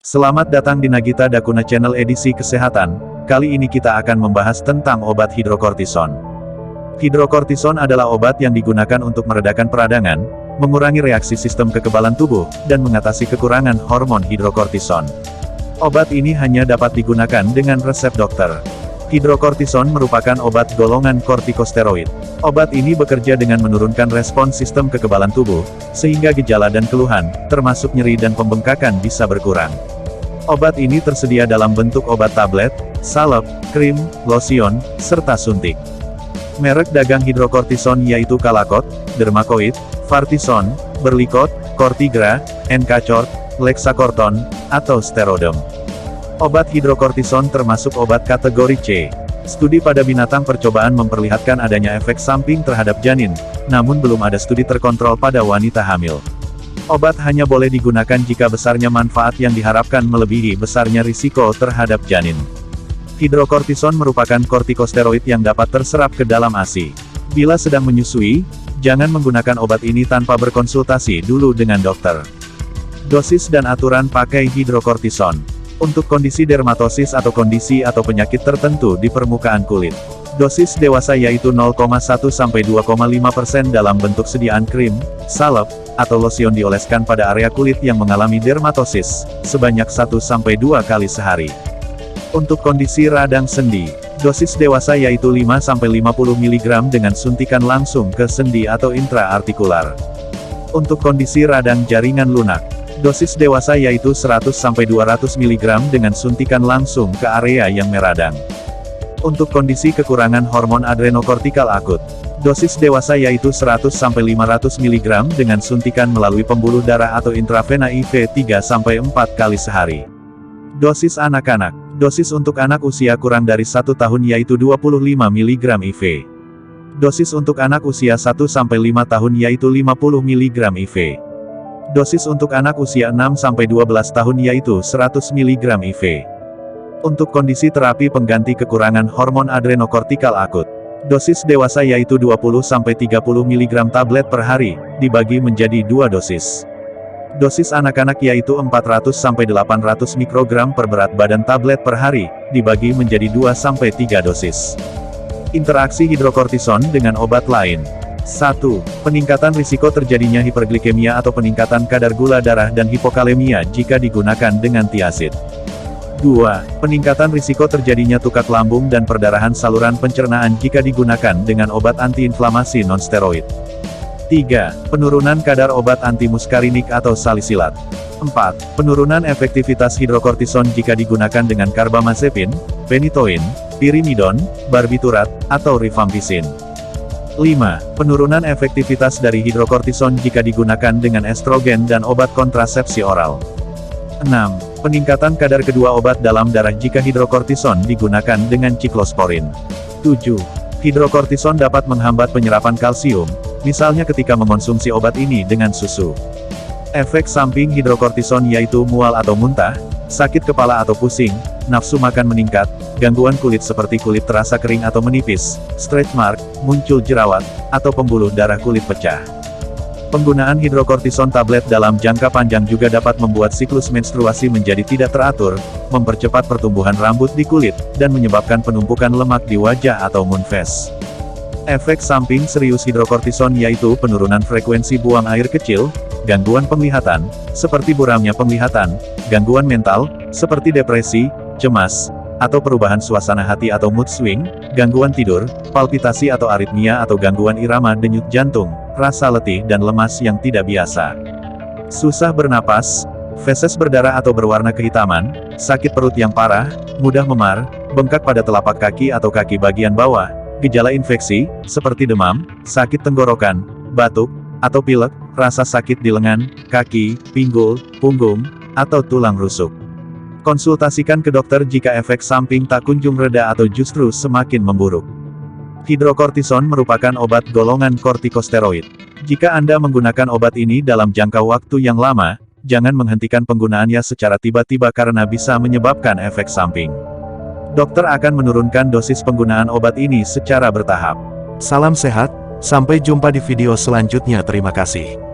Selamat datang di Nagita Dakuna Channel edisi kesehatan. Kali ini kita akan membahas tentang obat hidrokortison. Hidrokortison adalah obat yang digunakan untuk meredakan peradangan, mengurangi reaksi sistem kekebalan tubuh, dan mengatasi kekurangan hormon hidrokortison. Obat ini hanya dapat digunakan dengan resep dokter. Hidrokortison merupakan obat golongan kortikosteroid. Obat ini bekerja dengan menurunkan respons sistem kekebalan tubuh, sehingga gejala dan keluhan, termasuk nyeri dan pembengkakan bisa berkurang. Obat ini tersedia dalam bentuk obat tablet, salep, krim, lotion, serta suntik. Merek dagang hidrokortison yaitu Calacot, Dermacoid, Vartison, Berlicot, Cortigra, Encachort, Lexacorton, atau Sterodem. Obat hidrokortison termasuk obat kategori C. Studi pada binatang percobaan memperlihatkan adanya efek samping terhadap janin, namun belum ada studi terkontrol pada wanita hamil. Obat hanya boleh digunakan jika besarnya manfaat yang diharapkan melebihi besarnya risiko terhadap janin. Hidrokortison merupakan kortikosteroid yang dapat terserap ke dalam ASI. Bila sedang menyusui, jangan menggunakan obat ini tanpa berkonsultasi dulu dengan dokter. Dosis dan aturan pakai hidrokortison. Untuk kondisi dermatosis atau kondisi atau penyakit tertentu di permukaan kulit. Dosis dewasa yaitu 0,1–2,5% dalam bentuk sediaan krim, salep, atau lotion dioleskan pada area kulit yang mengalami dermatosis, sebanyak 1–2 kali sehari. Untuk kondisi radang sendi, dosis dewasa yaitu 5–50 mg dengan suntikan langsung ke sendi atau intraartikular. Untuk kondisi radang jaringan lunak, dosis dewasa yaitu 100–200 mg dengan suntikan langsung ke area yang meradang. Untuk kondisi kekurangan hormon adrenokortikal akut, dosis dewasa yaitu 100–500 mg dengan suntikan melalui pembuluh darah atau intravena IV 3–4 kali sehari. Dosis anak-anak, dosis untuk anak usia kurang dari 1 tahun yaitu 25 mg IV. Dosis untuk anak usia 1–5 tahun yaitu 50 mg IV. Dosis untuk anak usia 6–12 tahun yaitu 100 mg IV. Untuk kondisi terapi pengganti kekurangan hormon adrenokortikal akut, dosis dewasa yaitu 20–30 mg tablet per hari, dibagi menjadi 2 dosis. Dosis anak-anak yaitu 400–800 mikrogram per berat badan tablet per hari, dibagi menjadi 2–3 dosis. Interaksi hidrokortison dengan obat lain. 1. Peningkatan risiko terjadinya hiperglikemia atau peningkatan kadar gula darah dan hipokalemia jika digunakan dengan tiazid. 2. Peningkatan risiko terjadinya tukak lambung dan perdarahan saluran pencernaan jika digunakan dengan obat antiinflamasi non-steroid. 3. Penurunan kadar obat antimuskarinik atau salisilat. 4. Penurunan efektivitas hidrokortison jika digunakan dengan karbamazepin, phenytoin, pyrimidon, barbiturat, atau rifampicin. 5. Penurunan efektivitas dari hidrokortison jika digunakan dengan estrogen dan obat kontrasepsi oral. 6. Peningkatan kadar kedua obat dalam darah jika hidrokortison digunakan dengan ciklosporin. 7. Hidrokortison dapat menghambat penyerapan kalsium, misalnya ketika mengonsumsi obat ini dengan susu. Efek samping hidrokortison yaitu mual atau muntah, sakit kepala atau pusing, nafsu makan meningkat, gangguan kulit seperti kulit terasa kering atau menipis, stretch mark, muncul jerawat, atau pembuluh darah kulit pecah. Penggunaan hidrokortison tablet dalam jangka panjang juga dapat membuat siklus menstruasi menjadi tidak teratur, mempercepat pertumbuhan rambut di kulit, dan menyebabkan penumpukan lemak di wajah atau moon face. Efek samping serius hidrokortison yaitu penurunan frekuensi buang air kecil, gangguan penglihatan, seperti buramnya penglihatan, gangguan mental, seperti depresi, cemas, atau perubahan suasana hati atau mood swing, gangguan tidur, palpitasi atau aritmia atau gangguan irama denyut jantung, rasa letih dan lemas yang tidak biasa. Susah bernapas, feses berdarah atau berwarna kehitaman, sakit perut yang parah, mudah memar, bengkak pada telapak kaki atau kaki bagian bawah, gejala infeksi, seperti demam, sakit tenggorokan, batuk, atau pilek, rasa sakit di lengan, kaki, pinggul, punggung, atau tulang rusuk. Konsultasikan ke dokter jika efek samping tak kunjung reda atau justru semakin memburuk. Hidrokortison merupakan obat golongan kortikosteroid. Jika Anda menggunakan obat ini dalam jangka waktu yang lama, jangan menghentikan penggunaannya secara tiba-tiba karena bisa menyebabkan efek samping. Dokter akan menurunkan dosis penggunaan obat ini secara bertahap. Salam sehat, sampai jumpa di video selanjutnya. Terima kasih.